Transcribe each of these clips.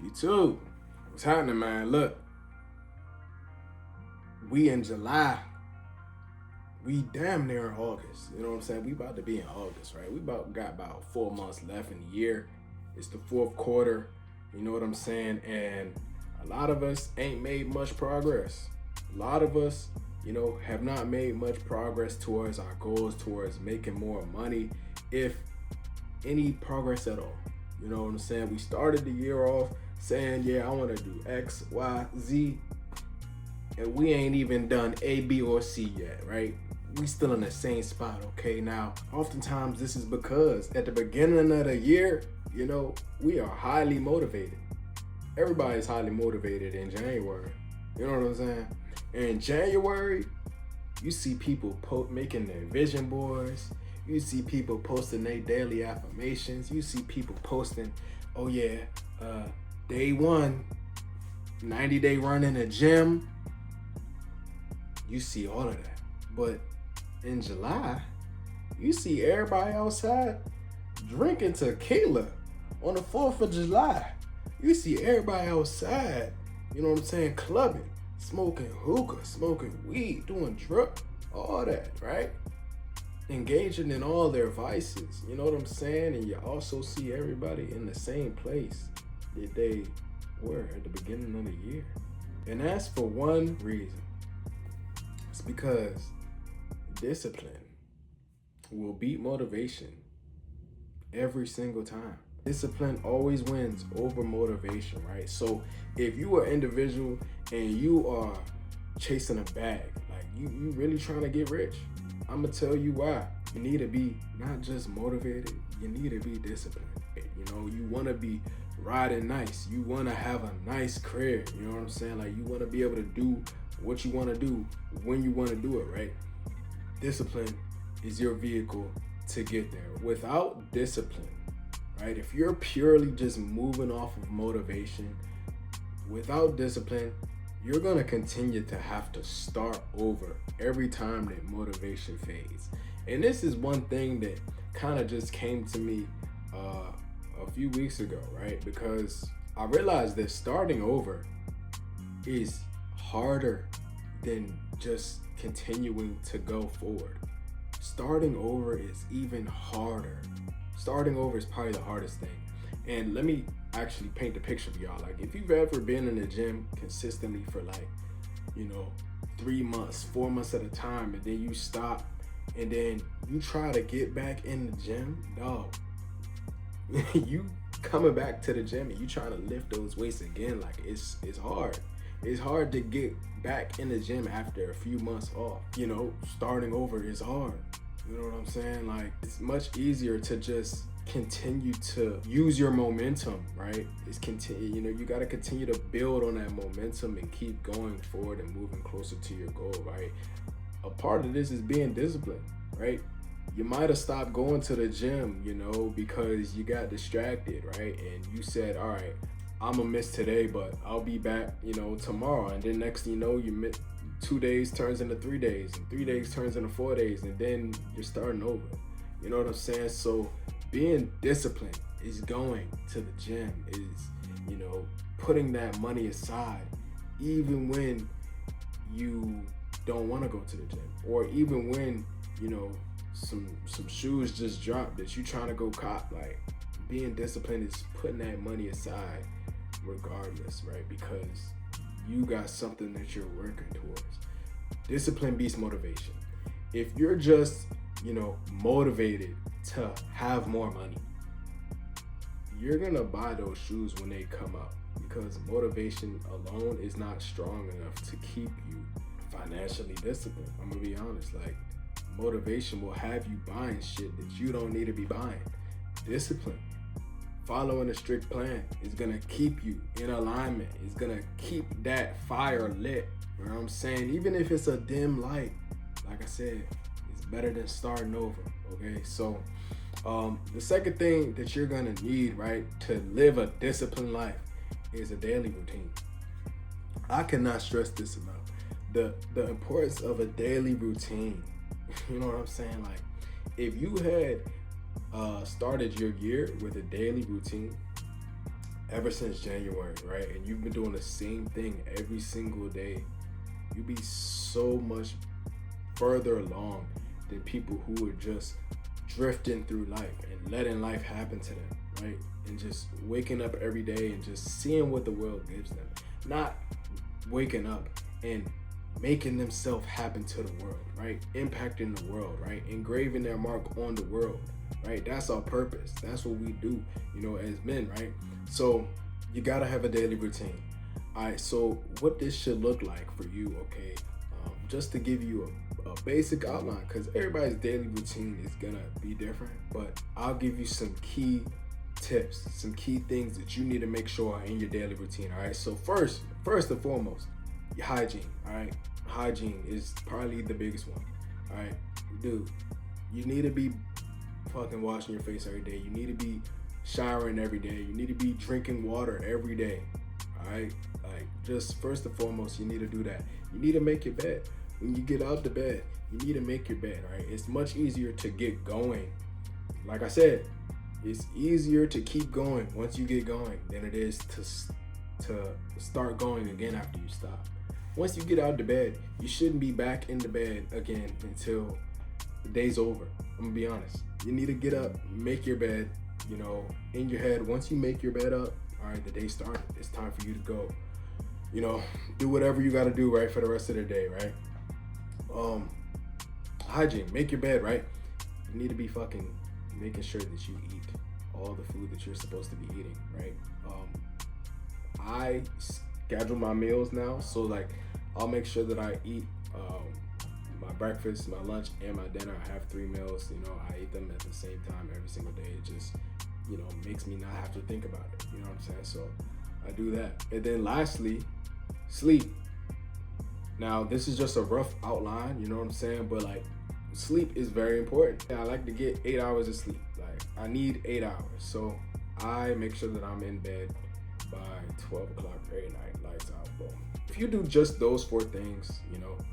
YouTube, what's happening, man? Look, we in July. We damn near in August. You know what I'm saying? We about to be in August, right? We got about 4 months left in the year. It's the fourth quarter. You know what I'm saying? And a lot of us ain't made much progress. A lot of us, have not made much progress towards our goals, towards making more money, if any progress at all. You know what I'm saying? We started the year off saying, yeah, I want to do X, Y, Z, and we ain't even done A, B, or C yet, right? We still in the same spot, okay? Now, oftentimes this is because at the beginning of the year, we are highly motivated. Everybody's highly motivated in January. You know what I'm saying? In January, you see people making their vision boards. You see people posting their daily affirmations. You see people posting, oh yeah, day one, 90-day run in a gym. You see all of that. But in July, you see everybody outside drinking tequila on the 4th of July. You see everybody outside, clubbing, smoking hookah, smoking weed, doing drugs, all that, right? Engaging in all their vices, you know what I'm saying? And you also see everybody in the same place that they were at the beginning of the year. And that's for one reason. It's because discipline will beat motivation every single time. Discipline always wins over motivation, right? So if you are an individual and you are chasing a bag, like you really trying to get rich, I'm gonna tell you why. You need to be not just motivated, you need to be disciplined. You wanna be riding nice. You wanna have a nice career, you know what I'm saying? Like you wanna be able to do what you wanna do when you wanna do it, right? Discipline is your vehicle to get there. Without discipline, right? If you're purely just moving off of motivation, without discipline, you're gonna continue to have to start over every time that motivation fades. And this is one thing that kind of just came to me a few weeks ago, right? Because I realized that starting over is harder than just continuing to go forward. Starting over is even harder. Starting over is probably the hardest thing. And let me actually paint the picture for y'all. Like if you've ever been in the gym consistently for 3 months, 4 months at a time, and then you stop and then you try to get back in the gym, dog, you coming back to the gym and you trying to lift those weights again, like it's hard. It's hard to get back in the gym after a few months off. Starting over is hard. You know what I'm saying? Like it's much easier to just continue to use your momentum, right? You got to continue to build on that momentum and keep going forward and moving closer to your goal, right? A part of this is being disciplined, right? You might have stopped going to the gym, because you got distracted, right? And you said, all right, I'm gonna miss today, but I'll be back, tomorrow. And then next thing you know, 2 days turns into 3 days, and 3 days turns into 4 days, and then you're starting over. You know what I'm saying? So being disciplined is going to the gym, is, putting that money aside, even when you don't want to go to the gym, or even when, some shoes just dropped that you trying to go cop. Like being disciplined is putting that money aside regardless, right? Because you got something that you're working towards. Discipline beats motivation. If you're just, motivated to have more money, you're gonna buy those shoes when they come out, because motivation alone is not strong enough to keep you financially disciplined. I'm gonna be honest, like motivation will have you buying shit that you don't need to be buying. Discipline, following a strict plan, is gonna keep you in alignment. It's gonna keep that fire lit. You know what I'm saying? Even if it's a dim light, like I said, it's better than starting over. Okay, so the second thing that you're gonna need, right, to live a disciplined life is a daily routine. I cannot stress this enough. The importance of a daily routine. You know what I'm saying? Like if you had started your year with a daily routine, ever since January, right? And you've been doing the same thing every single day, you'd be so much further along than people who are just drifting through life and letting life happen to them, right? And just waking up every day and just seeing what the world gives them. Not waking up and making themselves happen to the world, right? Impacting the world, right? Engraving their mark on the world, right? That's our purpose. That's what we do, as men, right? So you gotta have a daily routine. All right, so what this should look like for you, okay? Just to give you a basic outline, because everybody's daily routine is gonna be different, but I'll give you some key tips, some key things that you need to make sure are in your daily routine, all right? So first and foremost, your hygiene, all right? Hygiene is probably the biggest one, all right? Dude, you need to be fucking washing your face every day. You need to be showering every day. You need to be drinking water every day, all right? Like, just first and foremost, you need to do that. You need to make your bed. When you get out the bed, you need to make your bed, right? It's much easier to get going. Like I said, it's easier to keep going once you get going than it is to start going again after you stop. Once you get out of bed, you shouldn't be back in the bed again until the day's over. I'm gonna be honest. You need to get up, make your bed, in your head. Once you make your bed up, all right, the day started. It's time for you to go. Do whatever you gotta do, right, for the rest of the day, right? Hygiene, make your bed, right? You need to be fucking making sure that you eat all the food that you're supposed to be eating, right? I schedule my meals now, so like I'll make sure that I eat my breakfast, my lunch, and my dinner. I have 3 meals. I eat them at the same time every single day. It just makes me not have to think about it. You know what I'm saying? So I do that. And then lastly, sleep. Now this is just a rough outline, you know what I'm saying? But like, sleep is very important. I like to get 8 hours of sleep. Like, I need 8 hours. So I make sure that I'm in bed by 12 o'clock every night, lights out, boom. If you do just those 4 things,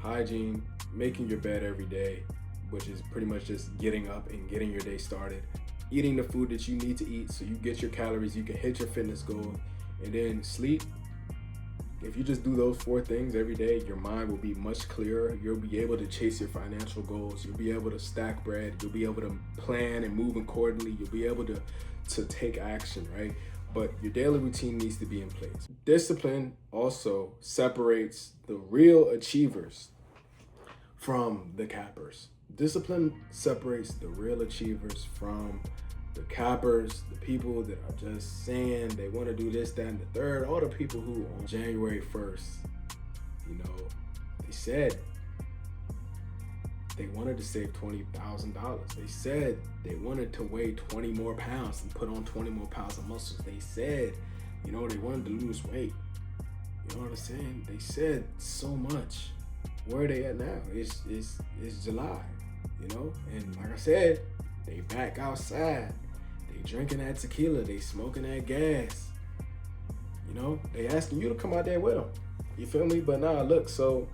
hygiene, making your bed every day, which is pretty much just getting up and getting your day started, eating the food that you need to eat so you get your calories, you can hit your fitness goal, and then sleep. If you just do those 4 things every day, your mind will be much clearer. You'll be able to chase your financial goals. You'll be able to stack bread. You'll be able to plan and move accordingly. You'll be able to take action, right? But your daily routine needs to be in place. Discipline also separates the real achievers from the cappers. Discipline separates the real achievers from the cappers, the people that are just saying they want to do this, that, and the third. All the people who on January 1st, they said they wanted to save $20,000. They said they wanted to weigh 20 more pounds and put on 20 more pounds of muscles. They said, they wanted to lose weight. You know what I'm saying? They said so much. Where are they at now? It's July, And like I said, they back outside. They drinking that tequila. They smoking that gas. They asking you to come out there with them. You feel me? But nah, look, so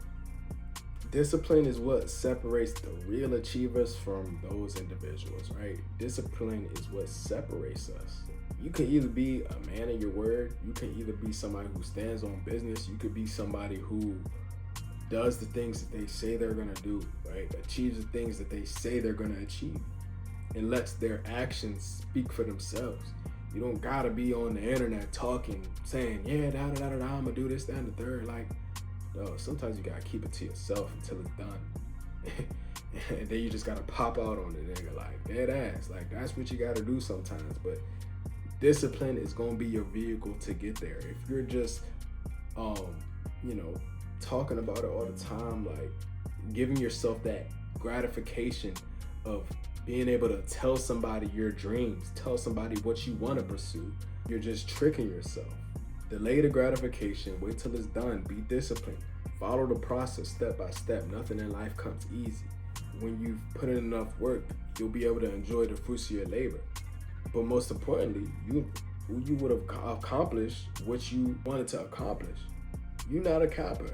discipline is what separates the real achievers from those individuals, right? Discipline is what separates us. You can either be a man of your word. You can either be somebody who stands on business. You could be somebody who does the things that they say they're gonna do, right? Achieves the things that they say they're gonna achieve, and lets their actions speak for themselves. You don't gotta be on the internet talking, saying, yeah, I'm gonna do this, that, and the third. Like, no, sometimes you gotta keep it to yourself until it's done. And then you just gotta pop out on the nigga, like, dead ass. Like, that's what you gotta do sometimes. But discipline is gonna be your vehicle to get there. If you're just, talking about it all the time, like giving yourself that gratification of being able to tell somebody your dreams, tell somebody what you want to pursue, you're just tricking yourself. Delay the gratification, wait till it's done, be disciplined, follow the process step by step. Nothing in life comes easy. When you've put in enough work, you'll be able to enjoy the fruits of your labor. But most importantly, you would have accomplished what you wanted to accomplish. You're not a copper.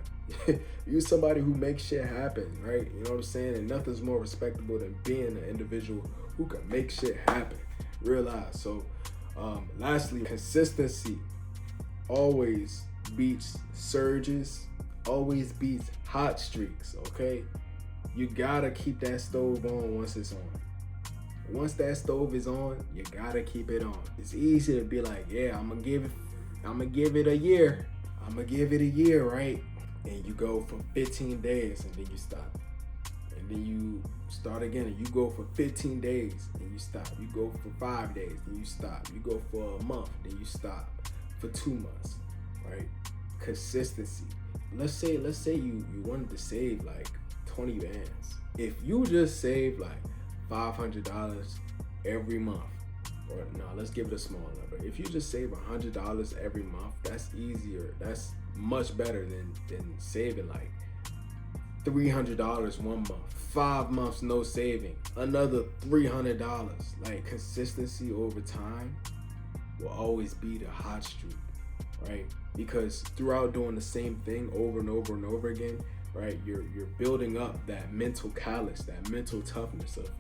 You're somebody who makes shit happen, right? You know what I'm saying? And nothing's more respectable than being an individual who can make shit happen. Realize. So, lastly, consistency. always beats surges, always beats hot streaks, okay? You gotta keep that stove on once it's on. Once that stove is on, you gotta keep it on. It's easy to be like, yeah, I'm gonna give it a year. I'm gonna give it a year, right? And you go for 15 days and then you stop. And then you start again and you go for 15 days and you stop. You go for 5 days, then you stop. You go for a month, then you stop. For 2 months, right? Consistency. Let's say you wanted to save like 20 bands. If you just save like $500 every month, or no, let's give it a small number. If you just save $100 every month, that's easier. That's much better than saving like $300 one month, 5 months no saving, another $300. Like consistency over time will always be the hot streak, right? Because throughout doing the same thing over and over and over again, right, you're building up that mental callus, that mental toughness of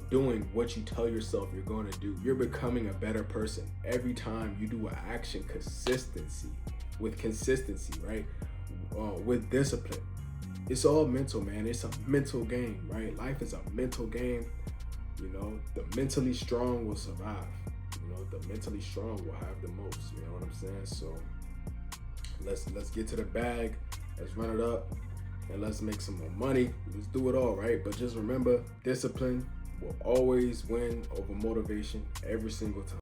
doing what you tell yourself you're going to do. You're becoming a better person every time you do an action. With consistency, right? With discipline. It's all mental, man. It's a mental game, right? Life is a mental game. You know, the mentally strong will survive. You know, the mentally strong will have the most. You know what I'm saying? So let's get to the bag. Let's run it up and let's make some more money. Let's do it all, right? But just remember, discipline will always win over motivation every single time.